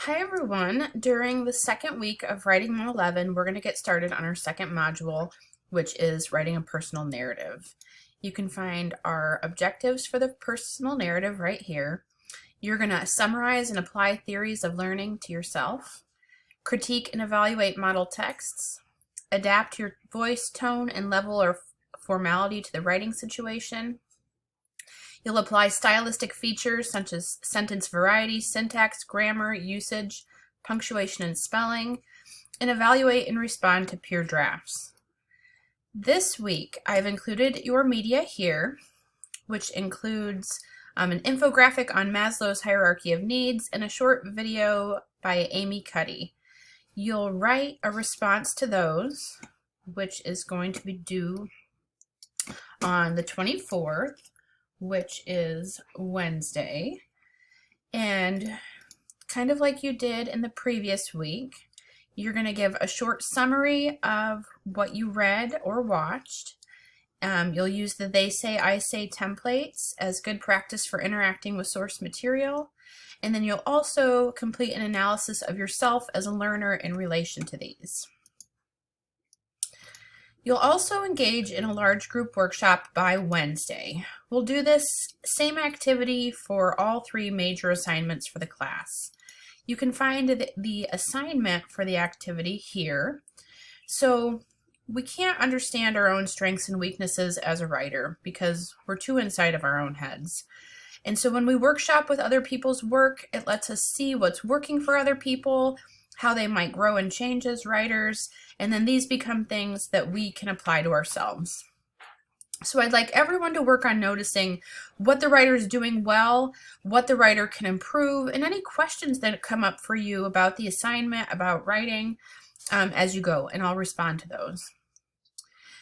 Hi everyone. During the second week of Writing 111, we're going to get started on our second module, which is writing a personal narrative. You can find our objectives for the personal narrative right here. You're going to summarize and apply theories of learning to yourself, critique and evaluate model texts, adapt your voice, tone, and level or formality to the writing situation. You'll apply stylistic features such as sentence variety, syntax, grammar, usage, punctuation, and spelling, and evaluate and respond to peer drafts. This week, I've included your media here, which includes an infographic on Maslow's hierarchy of needs and a short video by Amy Cuddy. You'll write a response to those, which is going to be due on the 24th. Which is Wednesday, and kind of like you did in the previous week, you're going to give a short summary of what you read or watched. You'll use the they say, I say templates as good practice for interacting with source material, and then you'll also complete an analysis of yourself as a learner in relation to these. You'll also engage in a large group workshop by Wednesday. We'll do this same activity for all three major assignments for the class. You can find the assignment for the activity here. So we can't understand our own strengths and weaknesses as a writer because we're too inside of our own heads. And so when we workshop with other people's work, it lets us see what's working for other people, how they might grow and change as writers, and then these become things that we can apply to ourselves. So I'd like everyone to work on noticing what the writer is doing well, what the writer can improve, and any questions that come up for you about the assignment, about writing, as you go, and I'll respond to those.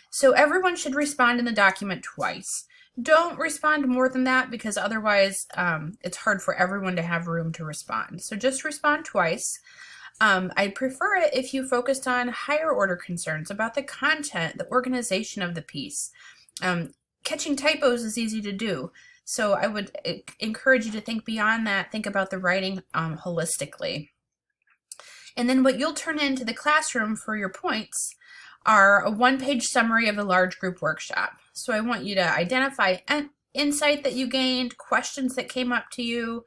So everyone should respond in the document twice. Don't respond more than that because otherwise it's hard for everyone to have room to respond. So just respond twice. I'd prefer it if you focused on higher order concerns about the content, the organization of the piece. Catching typos is easy to do, so I would encourage you to think beyond that, think about the writing holistically. And then what you'll turn into the classroom for your points are a one-page summary of the large group workshop. So I want you to identify an insight that you gained, questions that came up to you,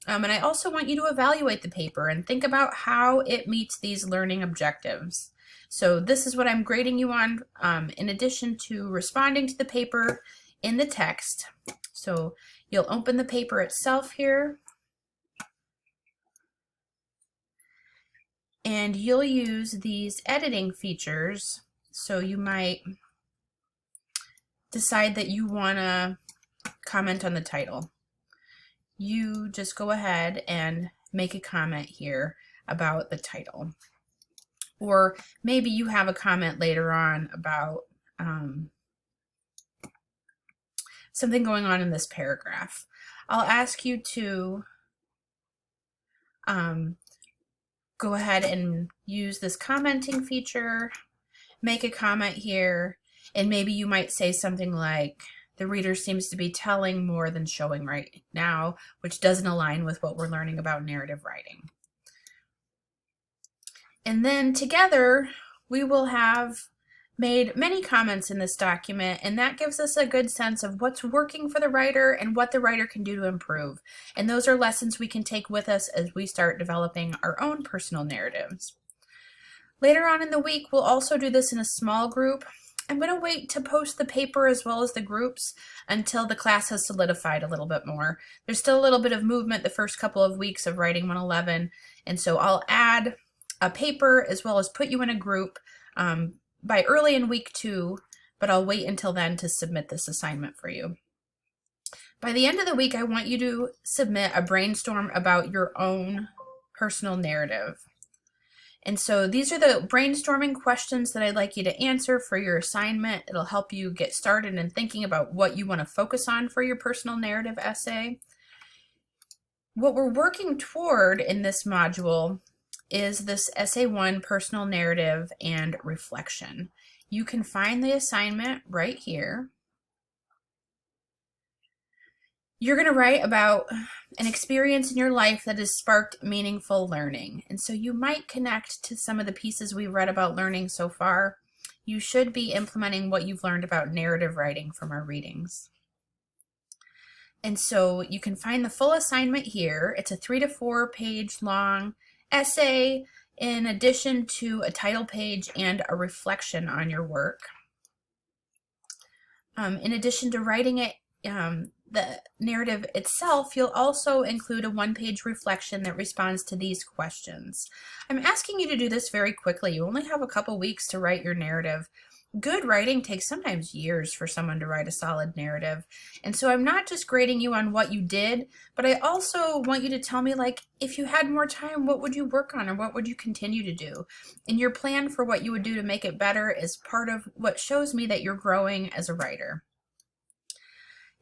and I also want you to evaluate the paper and think about how it meets these learning objectives. So this is what I'm grading you on in addition to responding to the paper in the text. So you'll open the paper itself here, and you'll use these editing features. So you might decide that you want to comment on the title. You just go ahead and make a comment here about the title. Or maybe you have a comment later on about something going on in this paragraph. I'll ask you to go ahead and use this commenting feature, make a comment here, and maybe you might say something like, the reader seems to be telling more than showing right now, which doesn't align with what we're learning about narrative writing. And then together, we will have made many comments in this document, and that gives us a good sense of what's working for the writer and what the writer can do to improve. And those are lessons we can take with us as we start developing our own personal narratives. Later on in the week, we'll also do this in a small group. I'm going to wait to post the paper as well as the groups until the class has solidified a little bit more. There's still a little bit of movement the first couple of weeks of Writing 111, and so I'll add a paper as well as put you in a group by early in week 2, but I'll wait until then to submit this assignment for you. By the end of the week, I want you to submit a brainstorm about your own personal narrative. And so these are the brainstorming questions that I'd like you to answer for your assignment. It'll help you get started in thinking about what you want to focus on for your personal narrative essay. What we're working toward in this module is this Essay 1 personal narrative and reflection. You can find the assignment right here. You're going to write about an experience in your life that has sparked meaningful learning. And so you might connect to some of the pieces we've read about learning so far. You should be implementing what you've learned about narrative writing from our readings. And so you can find the full assignment here. It's a 3 to 4 page long essay in addition to a title page and a reflection on your work. In addition to writing it, the narrative itself, you'll also include a 1-page reflection that responds to these questions. I'm asking you to do this very quickly. You only have a couple weeks to write your narrative. Good writing takes sometimes years for someone to write a solid narrative. And so I'm not just grading you on what you did, but I also want you to tell me, like, if you had more time, what would you work on or what would you continue to do? And your plan for what you would do to make it better is part of what shows me that you're growing as a writer.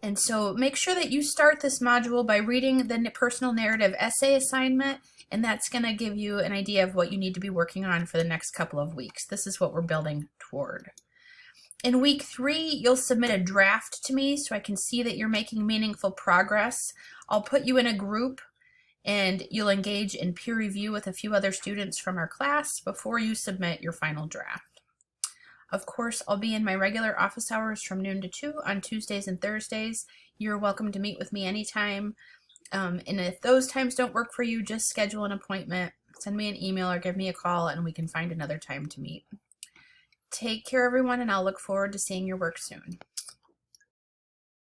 And so make sure that you start this module by reading the personal narrative essay assignment, and that's going to give you an idea of what you need to be working on for the next couple of weeks. This is what we're building toward. In week 3, you'll submit a draft to me so I can see that you're making meaningful progress. I'll put you in a group and you'll engage in peer review with a few other students from our class before you submit your final draft. Of course, I'll be in my regular office hours from noon to 2 on Tuesdays and Thursdays. You're welcome to meet with me anytime. And if those times don't work for you, just schedule an appointment, send me an email or give me a call, and we can find another time to meet. Take care, everyone, and I'll look forward to seeing your work soon.